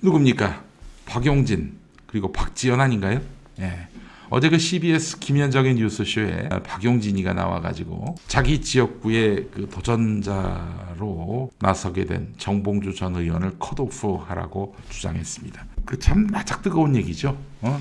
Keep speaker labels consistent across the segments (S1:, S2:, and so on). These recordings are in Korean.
S1: 누굽니까? 박용진 그리고 박지연 아닌가요? 예. 어제 그 CBS 김현정의 뉴스쇼에 박용진이가 나와가지고 자기 지역구의 그 도전자로 나서게 된 정봉주 전 의원을 컷오프하라고 주장했습니다. 그 참 나짝 뜨거운 얘기죠.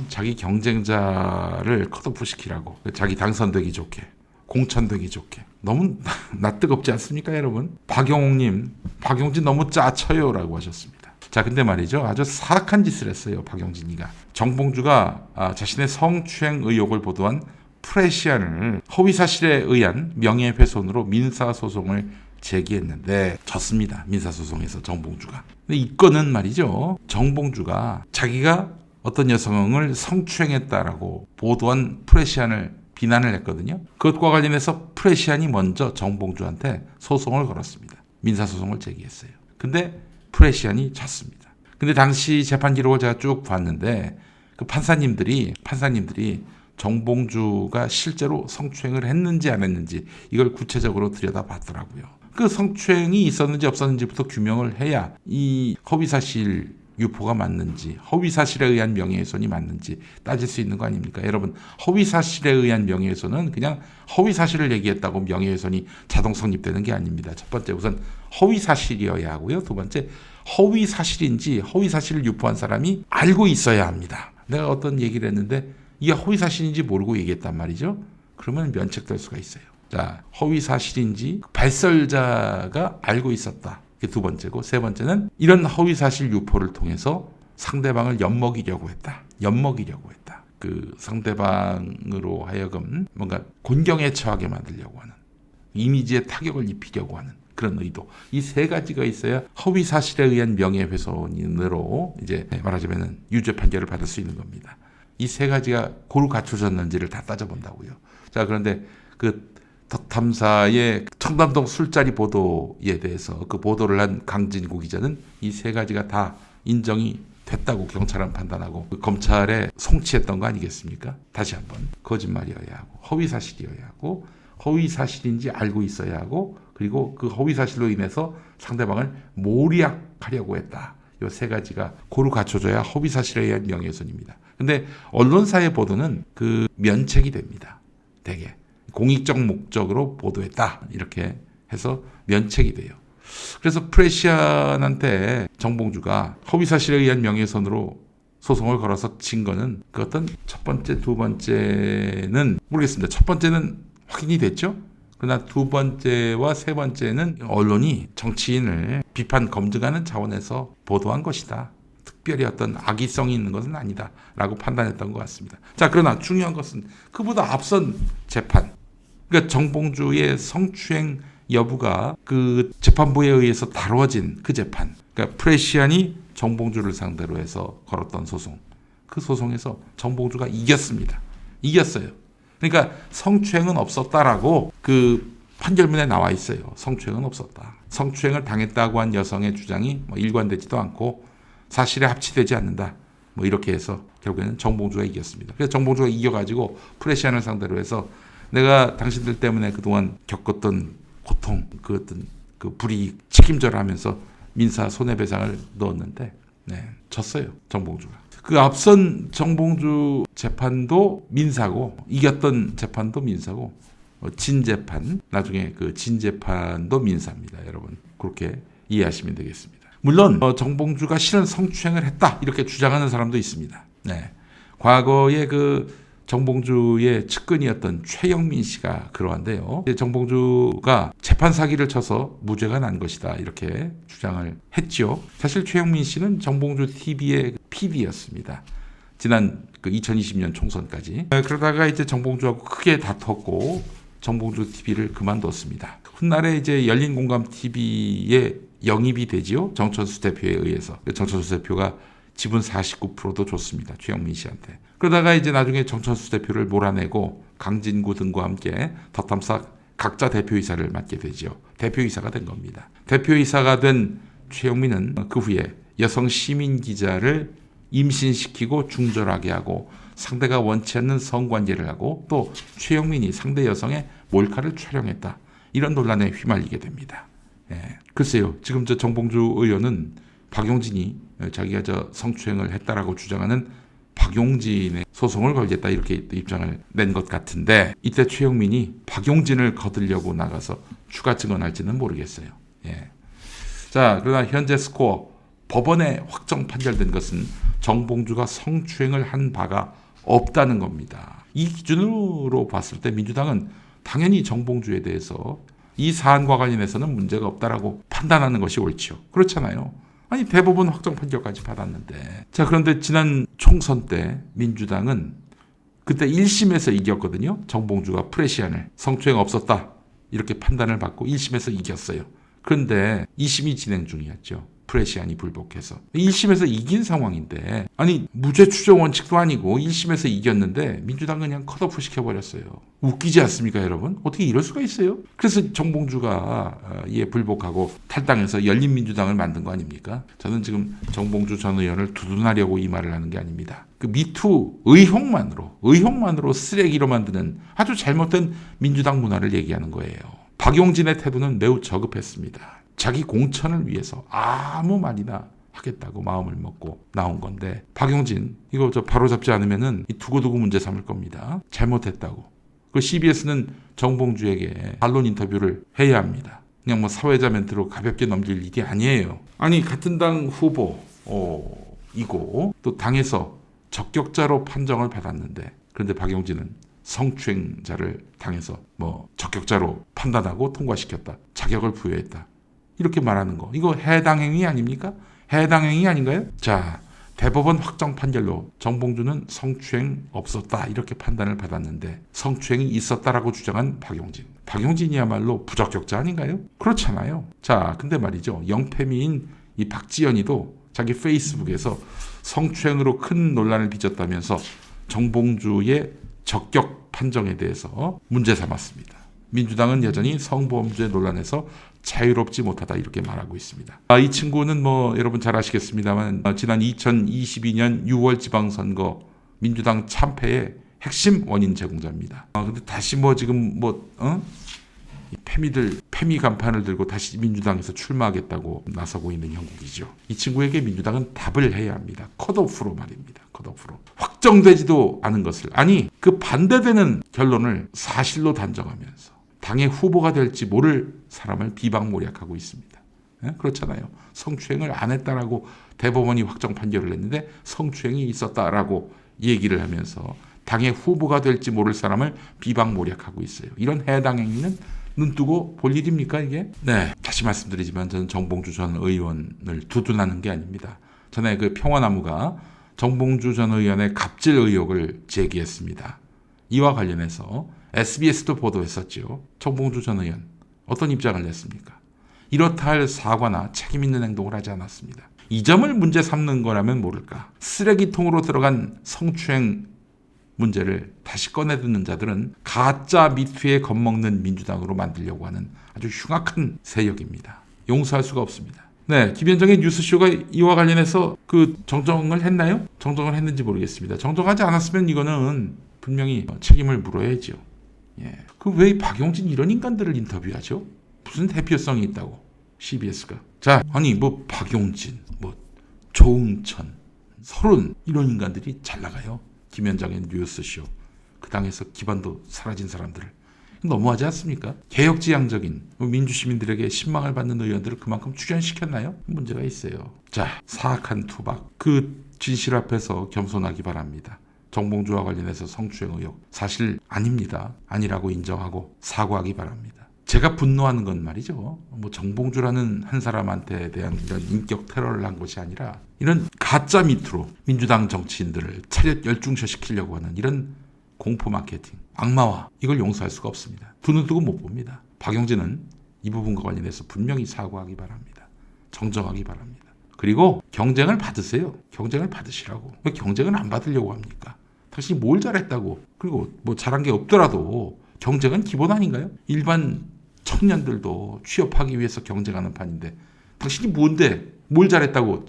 S1: 자기 경쟁자를 컷오프시키라고. 자기 당선되기 좋게, 공천되기 좋게. 너무 낯뜨겁지 않습니까, 여러분? 박용님, 박용진 너무 짜쳐요라고 하셨습니다. 자, 근데 말이죠. 아주 사악한 짓을 했어요, 박용진이가. 정봉주가 자신의 성추행 의혹을 보도한 프레시안을 허위사실에 의한 명예훼손으로 민사소송을 제기했는데 졌습니다. 민사소송에서 정봉주가. 근데 이 건은 말이죠. 정봉주가 자기가 어떤 여성을 성추행했다라고 보도한 프레시안을 비난을 했거든요. 그것과 관련해서 프레시안이 먼저 정봉주한테 소송을 걸었습니다. 민사소송을 제기했어요. 근데 프레시안이 졌습니다. 근데 당시 재판 기록을 제가 쭉 봤는데 그 판사님들이 정봉주가 실제로 성추행을 했는지 안 했는지 이걸 구체적으로 들여다봤더라고요. 그 성추행이 있었는지 없었는지부터 규명을 해야 이 허위사실 유포가 맞는지 허위사실에 의한 명예훼손이 맞는지 따질 수 있는 거 아닙니까? 여러분, 허위사실에 의한 명예훼손은 그냥 허위사실을 얘기했다고 명예훼손이 자동 성립되는 게 아닙니다. 첫 번째 우선 허위사실이어야 하고요. 두 번째 허위사실인지 허위사실을 유포한 사람이 알고 있어야 합니다. 내가 어떤 얘기를 했는데 이게 허위사실인지 모르고 얘기했단 말이죠. 그러면 면책될 수가 있어요. 자, 허위사실인지 발설자가 알고 있었다. 이게 두 번째고, 세 번째는 이런 허위사실 유포를 통해서 상대방을 엿먹이려고 했다. 그 상대방으로 하여금 뭔가 곤경에 처하게 만들려고 하는, 이미지에 타격을 입히려고 하는 그런 의도. 이 세 가지가 있어야 허위사실에 의한 명예훼손으로 이제 말하자면 유죄 판결을 받을 수 있는 겁니다. 이 세 가지가 고루 갖춰졌는지를 다 따져본다고요. 자, 그런데 그 덕탐사의 청담동 술자리 보도에 대해서 그 보도를 한 강진구 기자는 이 세 가지가 다 인정이 됐다고 경찰은 판단하고 그 검찰에 송치했던 거 아니겠습니까? 다시 한번 거짓말이어야 하고 허위사실이어야 하고 허위사실인지 알고 있어야 하고 그리고 그 허위사실로 인해서 상대방을 모략하려고 했다. 이 세 가지가 고루 갖춰져야 허위사실에 의한 명예훼손입니다. 근데 언론사의 보도는 그 면책이 됩니다. 대개. 공익적 목적으로 보도했다. 이렇게 해서 면책이 돼요. 그래서 프레시안한테 정봉주가 허위사실에 의한 명예훼손으로 소송을 걸어서 진 거는 그 어떤 첫 번째, 두 번째는 모르겠습니다. 첫 번째는 확인이 됐죠. 그러나 두 번째와 세 번째는 언론이 정치인을 비판 검증하는 차원에서 보도한 것이다. 특별히 어떤 악의성이 있는 것은 아니다. 라고 판단했던 것 같습니다. 자, 그러나 중요한 것은 그보다 앞선 재판. 그러니까 정봉주의 성추행 여부가 그 재판부에 의해서 다뤄진 그 재판. 그러니까 프레시안이 정봉주를 상대로 해서 걸었던 소송. 그 소송에서 정봉주가 이겼습니다. 이겼어요. 그러니까 성추행은 없었다라고 그 판결문에 나와 있어요. 성추행은 없었다. 성추행을 당했다고 한 여성의 주장이 일관되지도 않고 사실에 합치되지 않는다. 이렇게 해서 결국에는 정봉주가 이겼습니다. 그래서 정봉주가 이겨가지고 프레시안을 상대로 해서 내가 당신들 때문에 그동안 겪었던 고통, 그 어떤 그 불이익 책임져라 하면서 민사 손해배상을 넣었는데 졌어요. 정봉주가. 그 앞선 정봉주 재판도 민사고 이겼던 재판도 민사고 진 재판, 나중에 그 진 재판도 민사입니다. 여러분 그렇게 이해하시면 되겠습니다. 물론 정봉주가 실은 성추행을 했다 이렇게 주장하는 사람도 있습니다. 과거에 그 정봉주의 측근이었던 최영민 씨가 그러한데요. 정봉주가 재판 사기를 쳐서 무죄가 난 것이다 이렇게 주장을 했죠. 사실 최영민 씨는 정봉주 TV의 PD였습니다. 지난 그 2020년 총선까지. 그러다가 이제 정봉주하고 크게 다퉜고 정봉주 TV를 그만뒀습니다. 훗날에 이제 열린공감 TV에 영입이 되지요. 정천수 대표에 의해서. 정천수 대표가 지분 49%도 줬습니다. 최영민 씨한테. 그러다가 이제 나중에 정천수 대표를 몰아내고 강진구 등과 함께 덕탐사 각자 대표이사를 맡게 되죠. 대표이사가 된 겁니다. 대표이사가 된 최영민은 그 후에 여성 시민 기자를 임신시키고 중절하게 하고 상대가 원치 않는 성관계를 하고 또 최영민이 상대 여성의 몰카를 촬영했다. 이런 논란에 휘말리게 됩니다. 글쎄요. 지금 저 정봉주 의원은 박용진이 자기가 성추행을 했다라고 주장하는 박용진의 소송을 걸겠다 이렇게 입장을 낸 것 같은데 이때 최영민이 박용진을 거들려고 나가서 추가 증언할지는 모르겠어요. 예. 자, 그러나 현재 스코어 법원에 확정 판결된 것은 정봉주가 성추행을 한 바가 없다는 겁니다. 이 기준으로 봤을 때 민주당은 당연히 정봉주에 대해서 이 사안과 관련해서는 문제가 없다라고 판단하는 것이 옳지요. 그렇잖아요. 아니 대법원 확정 판결까지 받았는데. 자, 그런데 지난 총선 때 민주당은 그때 1심에서 이겼거든요. 정봉주가 프레시안을 성추행 없었다 이렇게 판단을 받고 1심에서 이겼어요. 그런데 2심이 진행 중이었죠. 프레시안이 불복해서 1심에서 이긴 상황인데 아니 무죄 추정 원칙도 아니고 1심에서 이겼는데 민주당은 그냥 컷오프 시켜버렸어요. 웃기지 않습니까 여러분? 어떻게 이럴 수가 있어요? 그래서 정봉주가 이에 불복하고 탈당해서 열린민주당을 만든 거 아닙니까? 저는 지금 정봉주 전 의원을 두둔하려고 이 말을 하는 게 아닙니다. 그 미투 의혹만으로 쓰레기로 만드는 아주 잘못된 민주당 문화를 얘기하는 거예요. 박용진의 태도는 매우 저급했습니다. 자기 공천을 위해서 아무 말이나 하겠다고 마음을 먹고 나온 건데 박용진 이거 바로잡지 않으면은 두고두고 문제 삼을 겁니다. 잘못했다고. 그 CBS는 정봉주에게 반론 인터뷰를 해야 합니다. 그냥 사회자 멘트로 가볍게 넘길 일이 아니에요. 아니 같은 당 후보 이고 또 당에서 적격자로 판정을 받았는데 그런데 박용진은 성추행자를 당해서 적격자로 판단하고 통과시켰다. 자격을 부여했다. 이렇게 말하는 거. 이거 해당행위 아닙니까? 해당행위 아닌가요? 자, 대법원 확정 판결로 정봉주는 성추행 없었다. 이렇게 판단을 받았는데 성추행이 있었다라고 주장한 박용진. 박용진이야말로 부적격자 아닌가요? 그렇잖아요. 자, 근데 말이죠. 영패미인 이 박지연이도 자기 페이스북에서 성추행으로 큰 논란을 빚었다면서 정봉주의 적격 판정에 대해서 문제 삼았습니다. 민주당은 여전히 성범죄 논란에서 자유롭지 못하다 이렇게 말하고 있습니다. 이 친구는 여러분 잘 아시겠습니다만 지난 2022년 6월 지방선거 민주당 참패의 핵심 원인 제공자입니다. 근데 다시 지금 패미 간판을 들고 다시 민주당에서 출마하겠다고 나서고 있는 형국이죠. 이 친구에게 민주당은 답을 해야 합니다. 컷오프로 말입니다. 컷오프로. 확정되지도 않은 것을 그 반대되는 결론을 사실로 단정하면서 당의 후보가 될지 모를 사람을 비방모략하고 있습니다. 그렇잖아요. 성추행을 안 했다라고 대법원이 확정 판결을 했는데 성추행이 있었다라고 얘기를 하면서 당의 후보가 될지 모를 사람을 비방모략하고 있어요. 이런 해당 행위는 눈뜨고 볼 일입니까 이게? 네, 다시 말씀드리지만 저는 정봉주 전 의원을 두둔하는 게 아닙니다. 전에 그 평화나무가 정봉주 전 의원의 갑질 의혹을 제기했습니다. 이와 관련해서 SBS도 보도했었죠. 정봉주 전 의원 어떤 입장을 냈습니까? 이렇다 할 사과나 책임 있는 행동을 하지 않았습니다. 이 점을 문제 삼는 거라면 모를까. 쓰레기통으로 들어간 성추행 문제를 다시 꺼내드는 자들은 가짜 미투에 겁먹는 민주당으로 만들려고 하는 아주 흉악한 세력입니다. 용서할 수가 없습니다. 네, 김현정의 뉴스쇼가 이와 관련해서 정정을 했나요? 정정을 했는지 모르겠습니다. 정정하지 않았으면 이거는 분명히 책임을 물어야죠. 예. 왜 박용진 이런 인간들을 인터뷰하죠? 무슨 대표성이 있다고 CBS가. 자, 박용진, 조응천, 서른 이런 인간들이 잘 나가요. 김현정의 뉴스쇼. 그 당에서 기반도 사라진 사람들을. 너무하지 않습니까? 개혁지향적인 민주시민들에게 신망을 받는 의원들을 그만큼 출연시켰나요? 문제가 있어요. 자, 사악한 투박. 그 진실 앞에서 겸손하기 바랍니다. 정봉주와 관련해서 성추행 의혹 사실 아닙니다. 아니라고 인정하고 사과하기 바랍니다. 제가 분노하는 건 말이죠. 정봉주라는 한 사람한테 대한 이런 인격 테러를 한 것이 아니라 이런 가짜 미투로 민주당 정치인들을 차렷 열중시키려고 하는 이런 공포 마케팅, 악마화 이걸 용서할 수가 없습니다. 두 눈 뜨고 못 봅니다. 박용진은 이 부분과 관련해서 분명히 사과하기 바랍니다. 정정하기 바랍니다. 그리고 경쟁을 받으세요. 경쟁을 받으시라고. 왜 경쟁을 안 받으려고 합니까? 당신이 뭘 잘했다고. 그리고 잘한 게 없더라도 경쟁은 기본 아닌가요? 일반 청년들도 취업하기 위해서 경쟁하는 판인데 당신이 뭘 잘했다고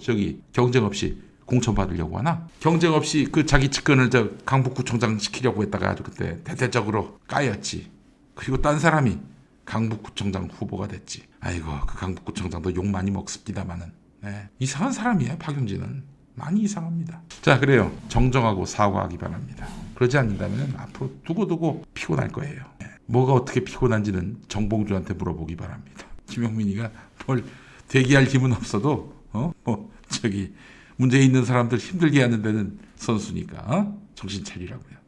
S1: 경쟁 없이 공천 받으려고 하나? 경쟁 없이 자기 측근을 강북구청장 시키려고 했다가 아주 그때 대대적으로 까였지. 그리고 딴 사람이 강북구청장 후보가 됐지. 아이고 그 강북구청장도 욕 많이 먹습니다마는. 네, 이상한 사람이에요. 박용진은 많이 이상합니다. 자, 그래요. 정정하고 사과하기 바랍니다. 그러지 않는다면 앞으로 두고두고 피곤할 거예요. 네, 뭐가 어떻게 피곤한지는 정봉주한테 물어보기 바랍니다. 김용민이가 뭘 대기할 힘은 없어도 문제에 있는 사람들 힘들게 하는 데는 선수니까 정신 차리라고요.